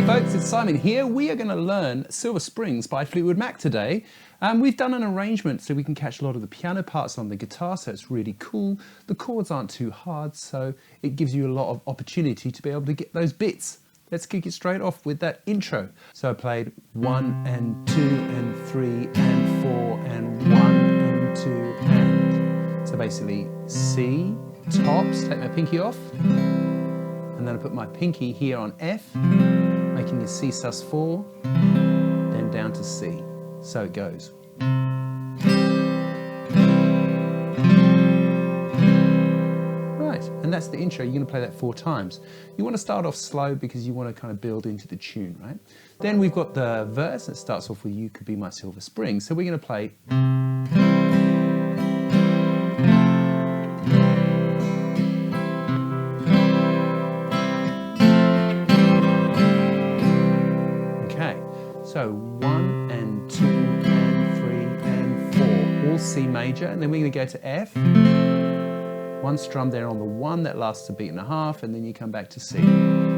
Hey folks, it's Simon here. We are going to learn Silver Springs by Fleetwood Mac today. We've done an arrangement so we can catch a lot of the piano parts on the guitar, so it's really cool. The chords aren't too hard, so it gives you a lot of opportunity to be able to get those bits. Let's kick it straight off with that intro. So I played 1 and 2 and 3 and 4 and 1 and 2 and. So basically C, tops, take my pinky off, and then I put my pinky here on F, making a C sus4, then down to C. So it goes. Right, and that's the intro. You're going to play that 4 times. You want to start off slow because you want to kind of build into the tune, right? Then we've got the verse that starts off with You Could Be My Silver Spring. So we're going to play. So 1 and 2 and 3 and 4, all C major, and then we're going to go to F. 1 strum there on the 1, that lasts a beat and a half, and then you come back to C.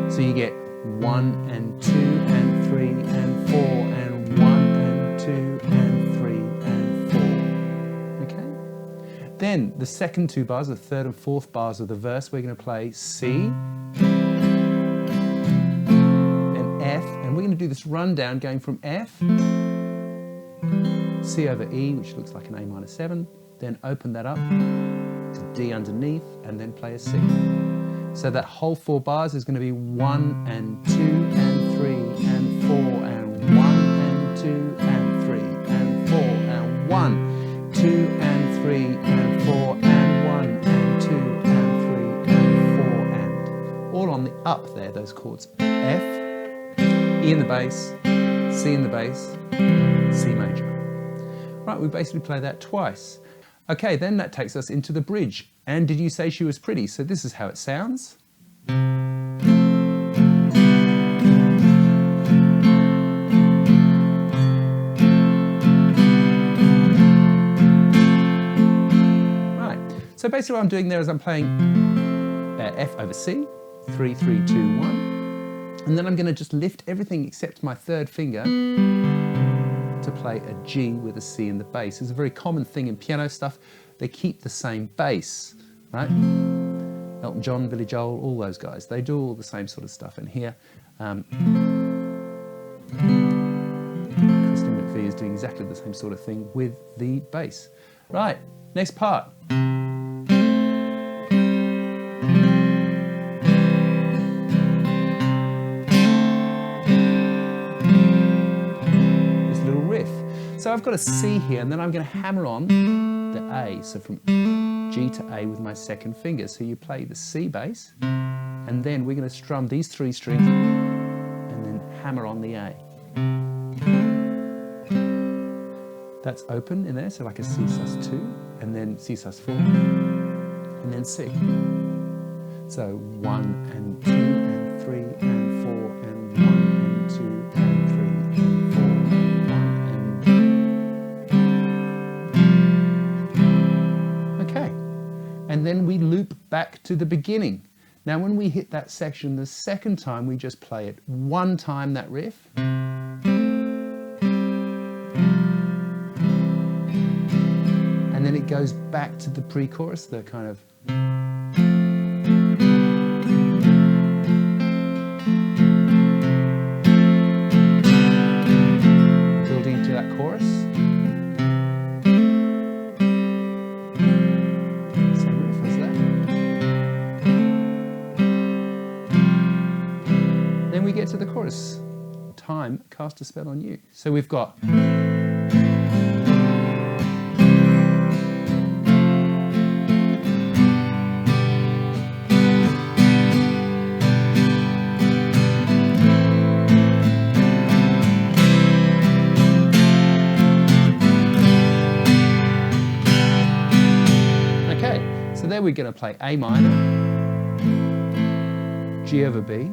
So you get 1 and 2 and 3 and 4 and 1 and 2 and 3 and 4. Okay? Then the second 2 bars, the third and fourth bars of the verse, we're going to play C. We're going to do this rundown going from F, C over E, which looks like an A minor 7, then open that up to D underneath, and then play a C. So that whole 4 bars is going to be 1 and 2 and 3 and 4 and 1 and 2 and 3 and 4 and 1, 2 and 3 and 4 and 1 and 2 and 3 and 4 and. All on the up there, those chords. F, E in the bass, C in the bass, C major. Right, we basically play that twice. Okay, then that takes us into the bridge. And did you say she was pretty? So this is how it sounds. Right, so basically what I'm doing there is I'm playing F over C, 3, 3, 2, 1. And then I'm going to just lift everything except my third finger to play a G with a C in the bass. It's a very common thing in piano stuff. They keep the same bass, right? Elton John, Billy Joel, all those guys. They do all the same sort of stuff. And here, Christine McVie is doing exactly the same sort of thing with the bass. Right, next part. So I've got a C here, and then I'm going to hammer on the A, so from G to A with my second finger. So you play the C bass, and then we're going to strum these 3 strings, and then hammer on the A. That's open in there, so like a C sus2, and then C sus4, and then C. So 1 and 2 and 3 and 4 and 1 and 2 and 3 and 4 and 1 and. Okay, and then we loop back to the beginning. Now when we hit that section the second time, we just play it 1 time, that riff. And then it goes back to the pre-chorus, the kind of. Building into that chorus. Same riff as that. Then we get to the chorus. Time cast a spell on you. So we've got. So there we're going to play A minor, G over B,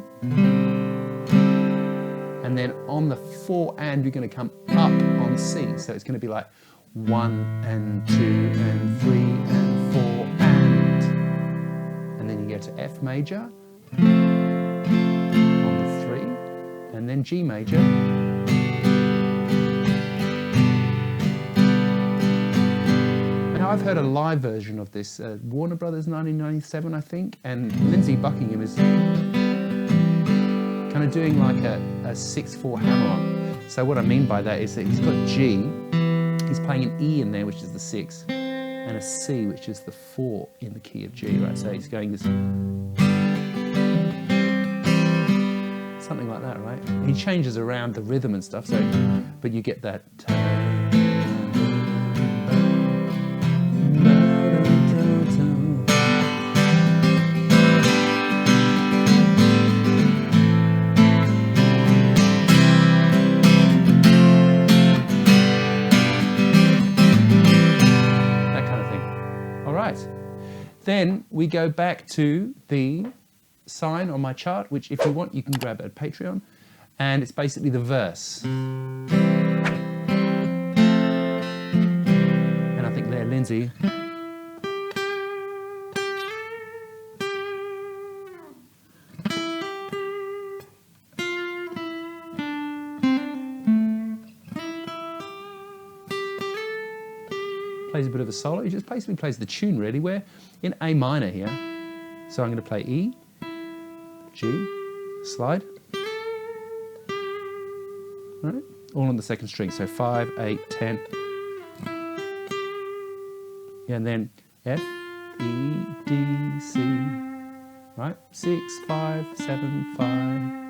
and then on the 4 and, you're going to come up on C. So it's going to be like 1 and 2 and 3 and 4 and then you go to F major on the 3, and then G major. Now I've heard a live version of this, Warner Brothers 1997 I think, and Lindsey Buckingham is kind of doing like a 6/4 hammer-on. So what I mean by that is that he's got G, he's playing an E in there, which is the 6, and a C, which is the 4 in the key of G, right? So he's going this, something like that, right? He changes around the rhythm and stuff, so, but you get that. Then we go back to the sign on my chart, which if you want, you can grab at Patreon. And it's basically the verse. And I think there, Lindsey. Plays a bit of a solo. He just basically plays the tune, really. We're in A minor here. So I'm going to play E, G, slide. All right? All on the second string. So 5, 8, 10. And then F, E, D, C. Right? 6, 5, 7, 5.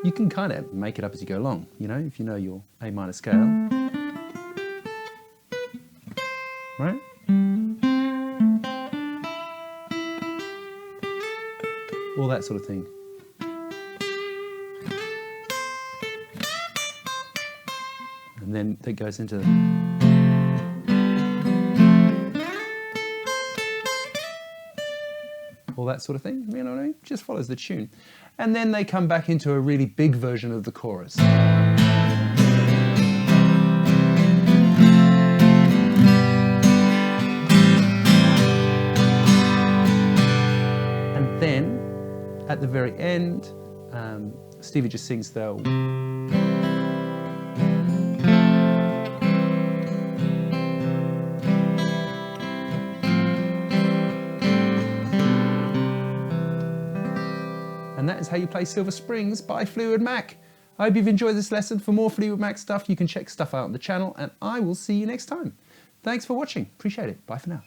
You can kind of make it up as you go along, you know, if you know your A minor scale. Right? All that sort of thing. And then it goes into the... all that sort of thing, you know what I mean? Just follows the tune. And then they come back into a really big version of the chorus. And then, at the very end, Stevie just sings the... And that is how you play Silver Springs by Fleetwood Mac. I hope you've enjoyed this lesson. For more Fleetwood Mac stuff, you can check stuff out on the channel, and I will see you next time. Thanks for watching. Appreciate it. Bye for now.